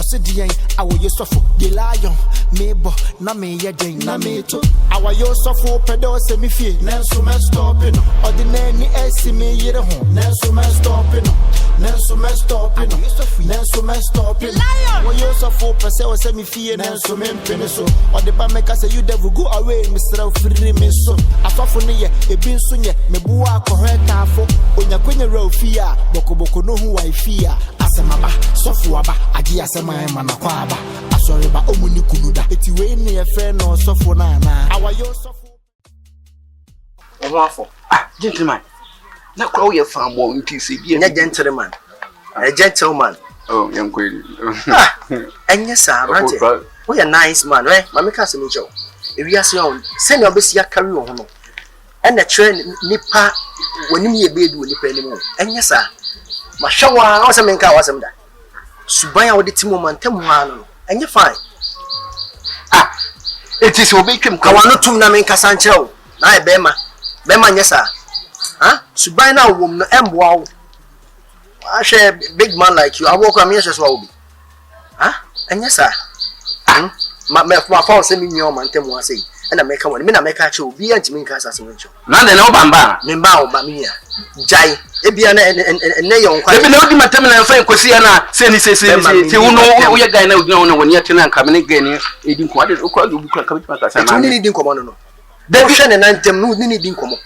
Osidian, AWOYO SOFO, the lion, Mebo, na me yedin, na me to. AWOYO SOFO, pedo semi fee, Nelson man stopping. Ordinary esime yere home, Nelson man stopping. Nelson man stopping. Nelson man stopping. AWOYO SOFO, Paseo semi fee, Nelson man peniso. Or the Bameka say you devil go away, Mr. Free me so. A Fafone, a bin sunye, me bua correct afo. Onya kwenye row fear, Boko no who I fear. Asemaba, Sofuaba, AGYA sema mana kwaba. Asoreba omuni kunuda. Eti we ne friend no Sofo na. AWOYO SOFO. Owafo. Gentleman. Na kwa we farm boy nti se bi a gentleman. A gentleman. Oh, young queen. Enya sa, brother. We a nice man, right? Mama ka se me jo. E wi ase on. Send your best ya carry on no. And the train nipa woni me be du nipa ni mu. Enya sa. Ma hwa wa asem nka wa asem da. Suban a wo de timo mantam ha no. Enya fine. It is obetwem ka wa no tum na me nka san kire wo. Na e be ma. Be ma nya sa. Suban na wo no emboa wo. I share big man like you. I walk on me as well be. Enya sa. My phone send me your man tell say. And I make one. Me na make a show. Be anti me kasa semencho. Na de no bamba. Me ba o ba me ya. Jai. E bia na ne yon kwa. E bi na odi matem na fa enkosi ya na se ni se uno wo ye guy na odi na woni ate na nka me ne guy ni edi nko ade okwa obi kwa kabiti kasa na. Ni di nko no. Da bi hwe ne nantem no ni di nko mo.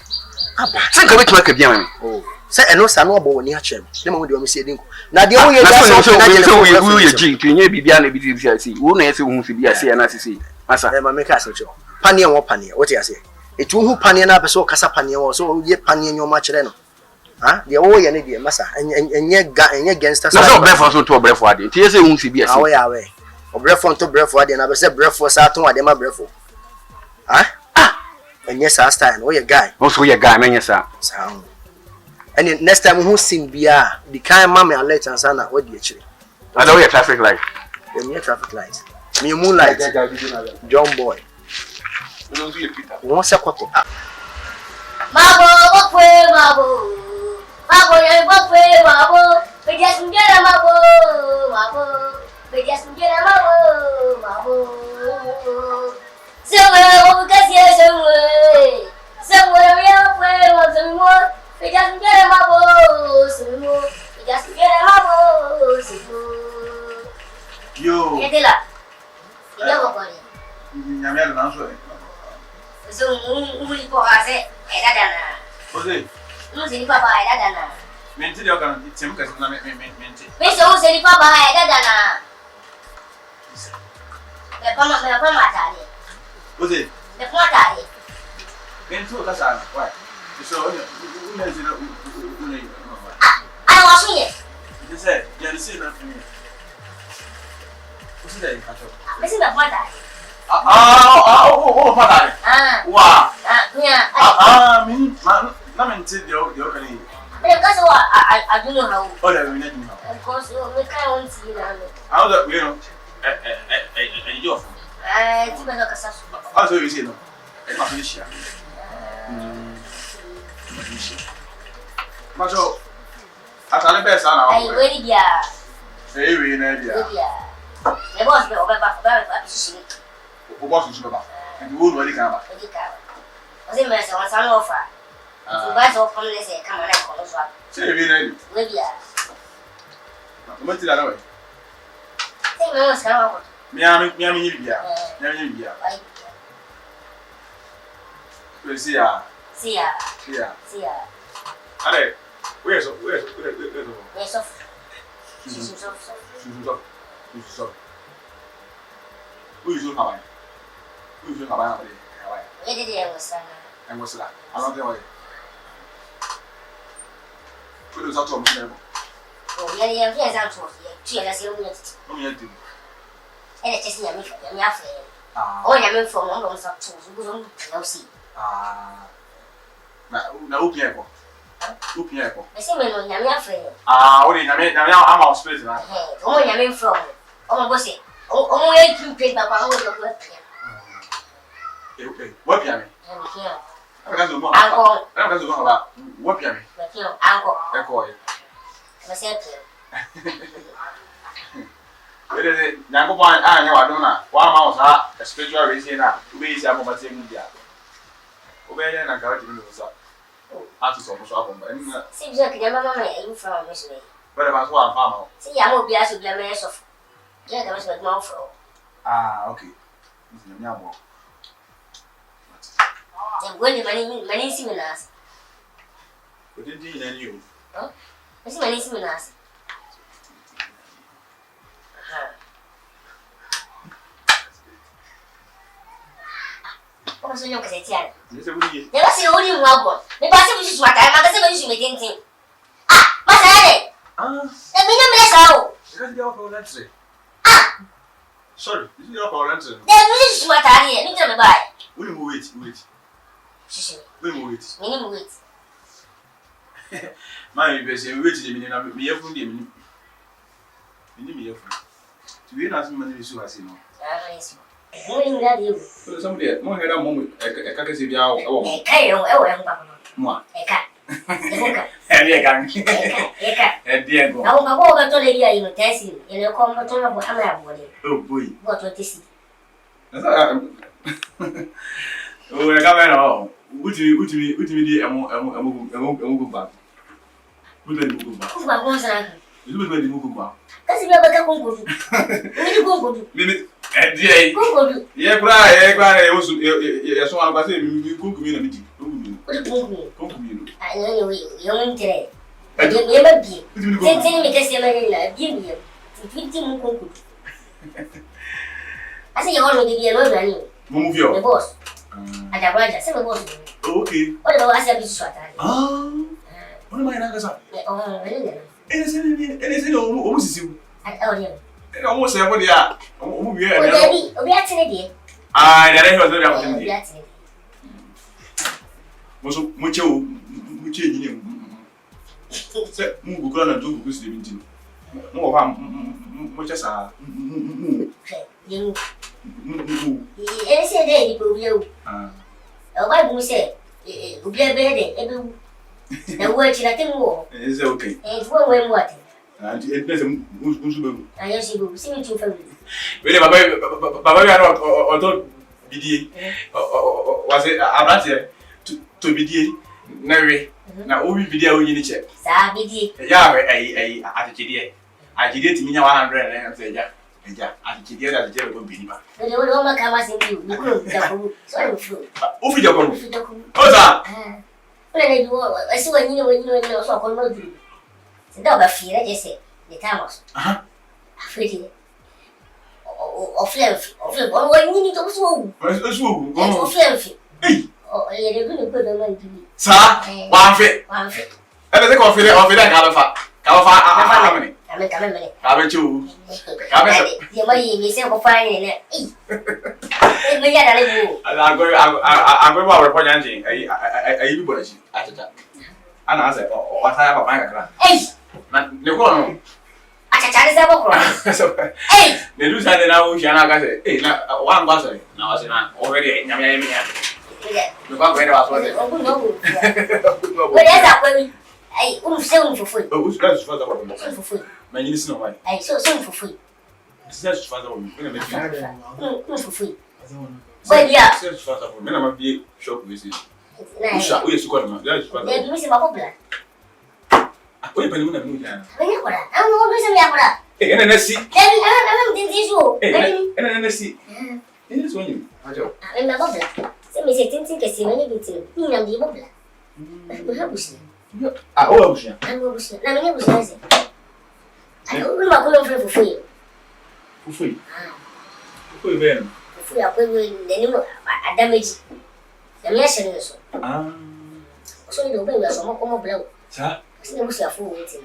Aba. Se kabiti maka bia me. Oh. Say eno sa no obo woni a chem. Ne ma wo de o me se di nko. Na de wo ye ga so wo ye ji twenye bibia na bi di si. Wo na ye se hu fi bia se ya na sisi. Asa. Ma me ka so cho. Panie wo panie. What you say? Etu hu panie na be so kasa panie wo so ye panie nyoma kire no. De wo ye ne de masa enye gangster na so brefo so to brefo ade. Ti ye se hu fi bia se. Awe. O brefo to brefo ade na be se brefo sa to ade ma brefo. Enye sa style wo ye guy. O so ye guy na enye sa. Sound. And next time who sing bia the kind mama alert and sana what do you chire. I know your traffic light. The traffic lights. Me moonlight. John boy. Wọ́n ṣẹ́kọ̀tọ̀. Mabo, bokwe, mabo. Mabo, yẹn bokwe, mabo. Beja sunjera mabo, mabo. Beja sunjera mabo, mabo. Sewe, obukasi sewe. Sewe, yekwe, mabo. Beja sunjera mabo, sewe. Beja sunjera mabo, sewe. Yo. Yedela. Ida bokoni. Nyamia na nso e. So, uli po ase eda dana. Ose. Uzi ni papa eda dana. Menti de okan item kasi na menti. Pese uzi ni papa eda dana. Me pama tali. Ose. Me pama tali. Menti o kasa na. Why? So, una zina una. Ai wasunye. Ese, ya risi na fini. Ose dai kato. Mesi me pama tali. Padre. Wow. Yeah. Me, na menti de okan yi. Because I don't know how. Oh, that we need to know. Of course, we can't see that. How that we know? You off. Tiba na kasasu. How so you say no? E ma finish ya. Macho. Atale be sa na. Ai, we ni bia. We na bia. Le boss be ba shi. O boss nso ba. And wo no ali kan ba. Ozi me se wan sa no offer. You guys all come let's say come on and call us up. Say we na ni. We bia. Mo ti la na we. Say me was kan wa. Mi ami ni bia. Mi ami ni bia. We see ya. See ya. Ale, we so. Yes of. So. We so how I. We did it was And what's that? I don't know why. Put us out to me. Oh, yeah, that's what you are saying. Oh, yeah, do. And it's just me after. Oh, I'm from one of those who don't see. Na upieko. Upieko. I say, when I'm afraid. Ori I'm out spirit na. Oh, I'm from. Oh, what's it? Oh, I can pay back on the work. Okay. What piame? Uncle. What piame? Uncle. Eko. What's it? It is Yanko Point, I know, I don't know. 1 month, a spiritual raising up. We see a moment in India. Obey and I got you. Artists almost up. Seems like your mamma ain't from Miss May. But about 1 farmer. See, I won't be asked to blame myself. Yeah, that was my mouth for. Ah, okay. I'm going to many seminars. But didn't you? Huh? I see many seminars. What's your case? Never see only one. The person which is what I am going to make anything. Ah, what's that? Let me know. Because you're for that. Ah, sorry, this is your parents. then this is what I hear. Look at me by. We move it. We move it. Minimum wait. My best, we wait a minute. Me from the minute. Me from. To be not money, so I see no. Somebody, more head a moment. I can't see the hour. I can't. Moi. I can't. And dear go. I won't go to the area in the testing. In a comfortable body. Oh, boy. What to see? Oh, I come out. Would you I'm back. Would you go back? Who was I? You would go back. That's the other go. Minute. And dear, Go. yeah, cry. Also, yes, one of us, you cook community. What a book. I know you're today. I don't never be. Then because you're like, give me 15 cook. I say you already be alone running. Move your The boss. At a brother, some boss. okay. What about I said, short? Ah, what am I not? Oh, really? Anything almost you. I told him. Almost everybody are. Oh, we are today. I never heard of them. We are today. Mucho. Say, move go and do good sleeping. No, much as a You say they will you. A wife will say, it will be a bed. The word in a thing more. It's okay. It's one way what. And it doesn't move. I guess you will see me too for me. Really, Baba, or don't be was it about to be Nary. Now, we be there in the check. Sabidi. Yeah, I did. I did me 100 and say, yeah, I did that jail will be back. The old woman comes in you. You couldn't. So fruit. Oh, that? When I do, I saw when you know, so I call no do. The dog of fear, I just say, the Tamos. Afraid of fluff, or what you need to swoon. Or fluffy. Oh, you're going to put them on to me. Sir, one fit. And I think of it, California. Haven't you? Your money is so fine in it. I'm going to report Yanji. I do what I said. And I said, what I have a bank. Hey, no, I can't say what. Hey, they do something now. She and I say, hey, one bus. Now I said, already, the bank went out. What is that? Hey, selling for free. Oh, who's got his father for free? My name is no way. I saw some for free. It's just father. For free. But yeah, it's father. Men are be shop visit. Usha, we sukwa na. That is father. they give me some popular. We pay you na muna. I'm always a yapra. Eh, na si. I'm thinking so. Eh, na si. Ini so ni. Ajo. I'm a popular. Se me sentin que se me bitin. Ni na di popular. Não é bucha. Ah, ou é bucha. Não é bucha. Na minha bucha assim. Eu não vou fazer fufui. Fufui. Fufui bem. Fufui a coisa nenhuma a damage. Na minha cena isso. Ah. Só ele bem eu só como blau. Tá? Se não bucha fu assim.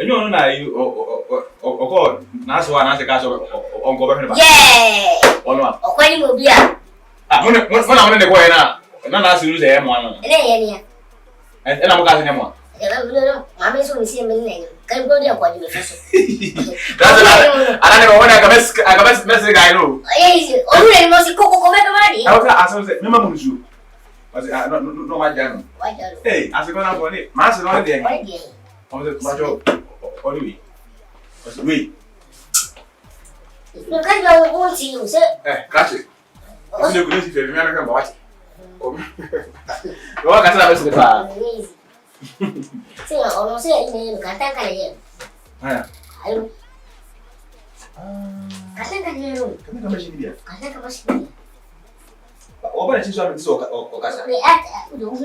Não na aí o na sua na se caso on go be. Yeah. Ono. O kwani mo bia. Ah, mo ne ko na. Na se use e mo ano. Ele é. Na mo ka se ne mo. Não, mama isso me ensina menina. Quero que eu pode me fazer. Ana ne mo na acabas messe gai no. É isso. O mulher não se coco como é que vai? Ah, você acha você mesmo mo ju. Mas não vai dar não. Vai dar. Ei, acho que não pode. Mas não é de. Vai dar. Vamos ver, mas eu olha aí. Mas we. You can't go want you, sir. Catch it. I'm going to see if you remember what. Oh, I can't have a car. See, I almost say, you can't take it. I don't. Can't take it. Can't take a machine. Open it so or Casa. They act at the So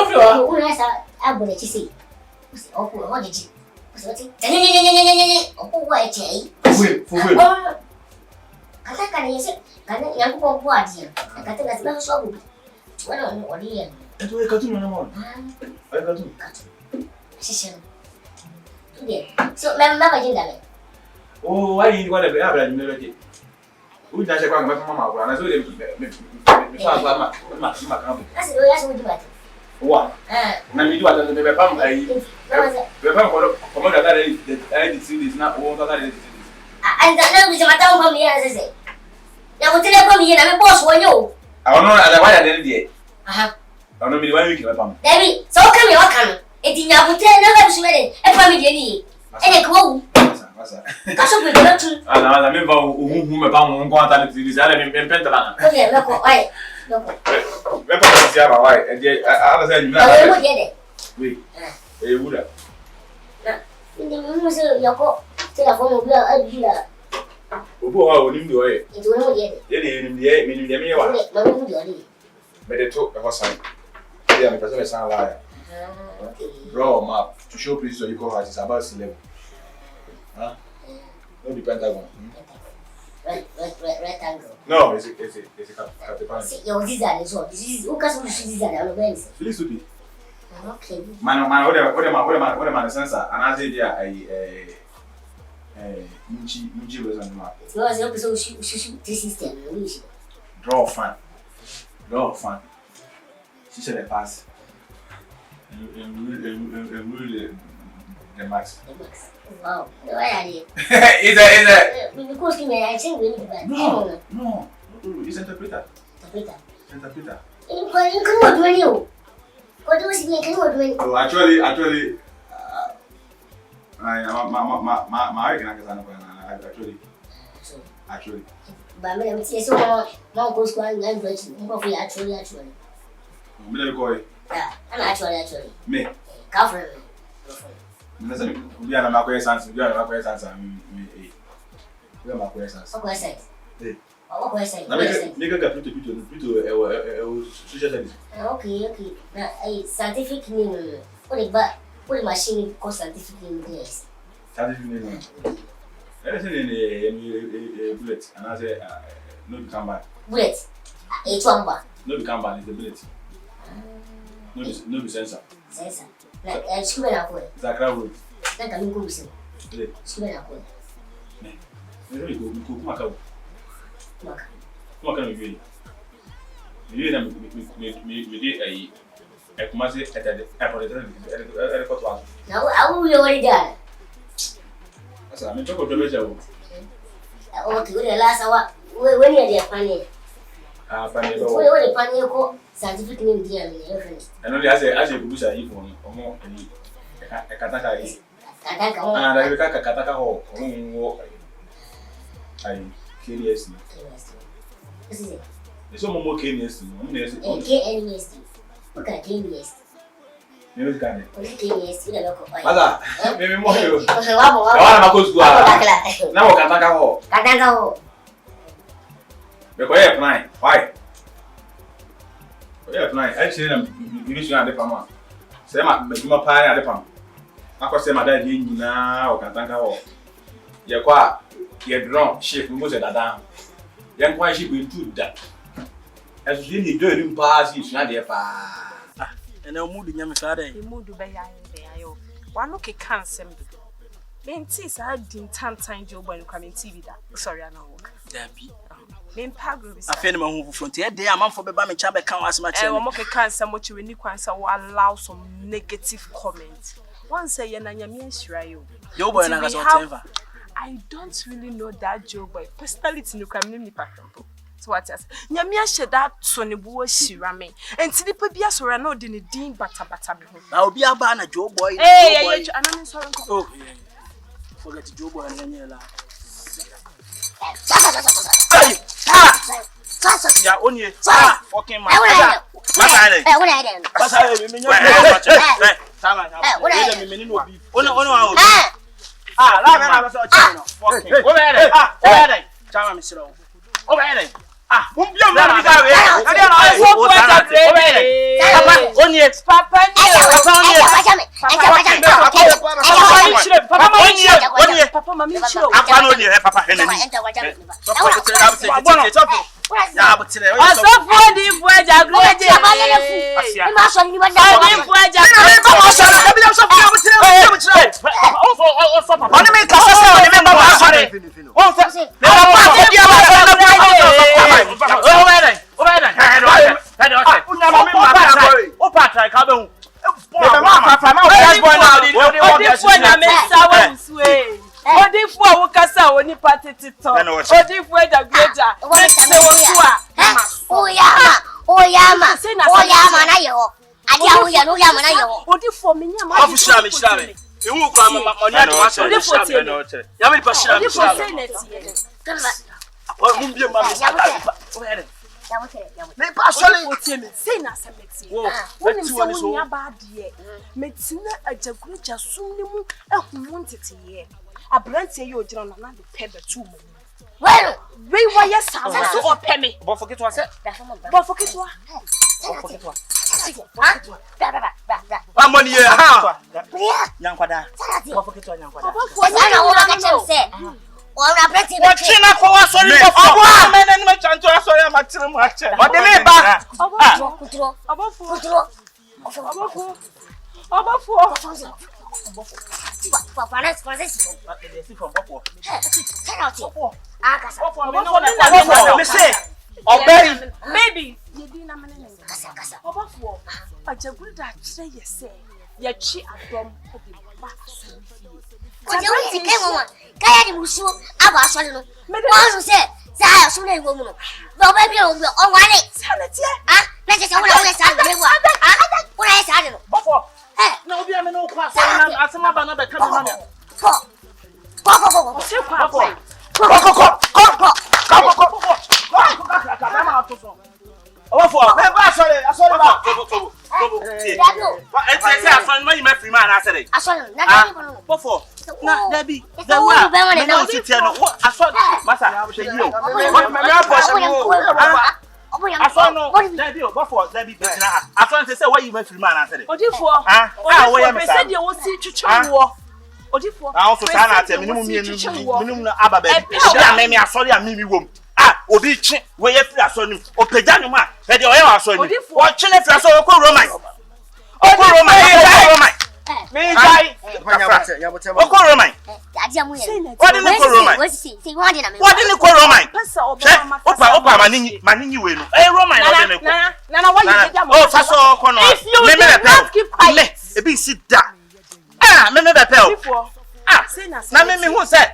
floor. I'm going to see. Oh, what did you? Oh, what a katakan ya sih, karena yang aku buat dia. Kata nggak sebab suami. Cuma orang dia. Itu kartun mana mau? Ada kartun. Sisa. Itu dia. So memang apa je dah. Oh, ini gua ada berapa ni lagi? Udah saya kurang berapa mama kurang. Nasi dia, misal apa? Makan apa? Nasi doya semua dibuat. Wah. Na mi diwa tante berapa ai. Berapa kalau dah ada di sini na uang tak ada di sini. Anda nak bisa matang kau ni ada sih. Yang Otelee kau ni nama bos wanyo. Awak ada wajah dari dia. Aha. Awak mi diwa wiki berapa? David, so kami wakan. Etinya Otelee nak bersama dia. Pami dia ni. Kau. Masa. Kasut berapa tu? Ada mi bawa me bawa uang kau tak ada di sini. Ada mi pentala. Kau dia nak kau, ay. Berapa siapa wai? Dia ada saya juga. Kau dia deh. Wih. Udah. Ini mesti ya kok. Telefon mobil ada bila. Ubu hawo ni ndo eh. Itu nama dia. Yeni ni dia mi wa. Mana dia ni? Medeto e hosan. Dia me pesa me san la ya. Okay. Draw a map to show places where you go at is about sea level. Huh? No the Pentagon. Rectangle. No, it's a Capricorn. Yo, this is so. This is who can this is that on the Fili supi. Okay. Man, what am I sensor? And I say there Munchi was on the map. No, it's not so this system. Draw fan. She said a pass. And really the max. Wow. Why are you? Is it? Because I think we need to No. It's interpreter. Interpreter. You can do you. What do you can do? Oh, actually, actually. But I'm saying so now goes going and actually. Me let go. Yeah, I'm actually. Me. Cover. Listen, we are not questions. We are not questions. We are not questions. What question? What question? Make a plutôt social studies. Okay. Now, a scientific name. What machine called scientific name is? Scientific name. Everything in a bullet, and I say, no become bad. Bullet. A trumba. No become bad is the bullet. No be sensor. Sensor. Like school na ko. Zakra road. Na kami ko bisa. School na ko. Me go kumaka. Kumaka no bi. Me na me dey ai e kuma se etade e ko to aso. Na awu yo wali da. Asa me choko do meja wo. O ki wala la sawa. Wani ya dia pani. Ah pani do. Wani pani ko scientific name dia ni reference. Eno dia ase kubusa yi fo omo ani e kataka yi. Kataka ho. Ah da bi kataka ho omo ai KNS. This is it. Eso momo KNS no me ese. KNS. Okay, KNS. Me use kane. KNS ila loko. Maza, me mo yo. Wabo. Awana makosu kwa. Na mo kataka ho. Kataka ho. Me ko e plan. Why? Yeah, tonight. Actually, I'm using the pama. Say, my pie at the pump. I could say, my dad, you know, can thank her. You're quite, you're drunk, ship, most of that down. Young why she will do that. As you need to do pass, it's not there. And I'm moving your father. You moved to Bay. One okay, can't send me. Then, tis I didn't time job when you come in TV. Sorry, I know. Debbie. I feel my move from here. They are man for Baba Chamber can't as much. I'm okay, can't some what you need to allow some negative comments. One say, Your boy, I don't really know that Joe boy. Personality, you can name me. So what else? Nyamia shed that Sonny Boy Shirame and Tilipa Bias or no dinner dean bata. I'll be a banner, Joe boy. Hey, I'm sorry. Oh, forget Joe boy and Daniela. Yeah, only fucking man. Well, we were yes, so penny. But forget what I said. But forget what. I'm money here. Young Quada. Forget what young Quada. China for us, sorry, men and merchant. Sorry, I'm at Tilemo. What the name back? Maybe you didn't have a good that say you say, your cheek at them. Obi chin we ye fira so ni o peja ni ma e de o ye wa so ni o chine fira so o ko Roman me dai o ko Roman what didn't ko Roman what didn't ko Roman opa maninyi we no e Roman o de ne ko na why you dey o fa so ko no me me e bi si da me be pel na me hu say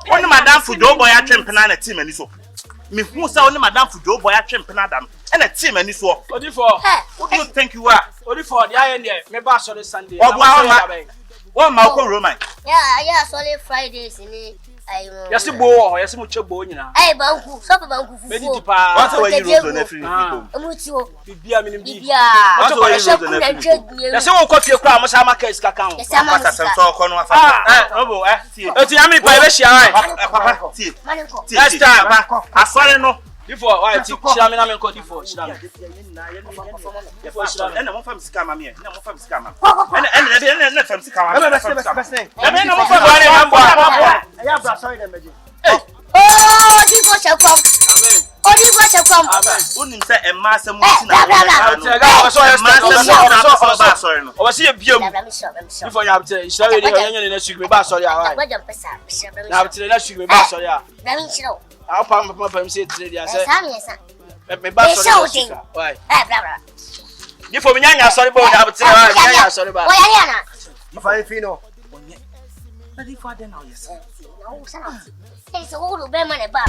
woni madam fujo boy atwempena na team ani so me hu say woni madam fujo boy atwempena dam e na team ani so Odifo who do you think you are Odifo the aye there me ba sorry Sunday one ma ko Roman yeah sorry Fridays ni ayo yesi bo yesi mu chebo nyina banku so banku fufu me di pa what way you road na free people emutio bibia minim bi what way you road na free yesi wo kofie kura mo sa market ka kan papa sem so ko no afa obo tie eti ya mi pa be shia papa tie next time asore no before why ti shira me na me ko before shira me before shira me na mo fam sika ma me na mo fam sika ma na fam sika ma na mo fam wale mambo ya bra sorry dem meji Odifo shekwam amen Odifo shekwam amen unim say e ma asem ti na sorry no o wasi e biam before ya abte shira we dey onye na sugbe ba sorry ah na abte na sugbe ba sorry ah na mi shiro papa say tire dia say me ba sorry why bra before me nyanya sorry ba na abte nyanya sorry ba oya ni ana ifa fino na di father now yes no sana it's all the be man ba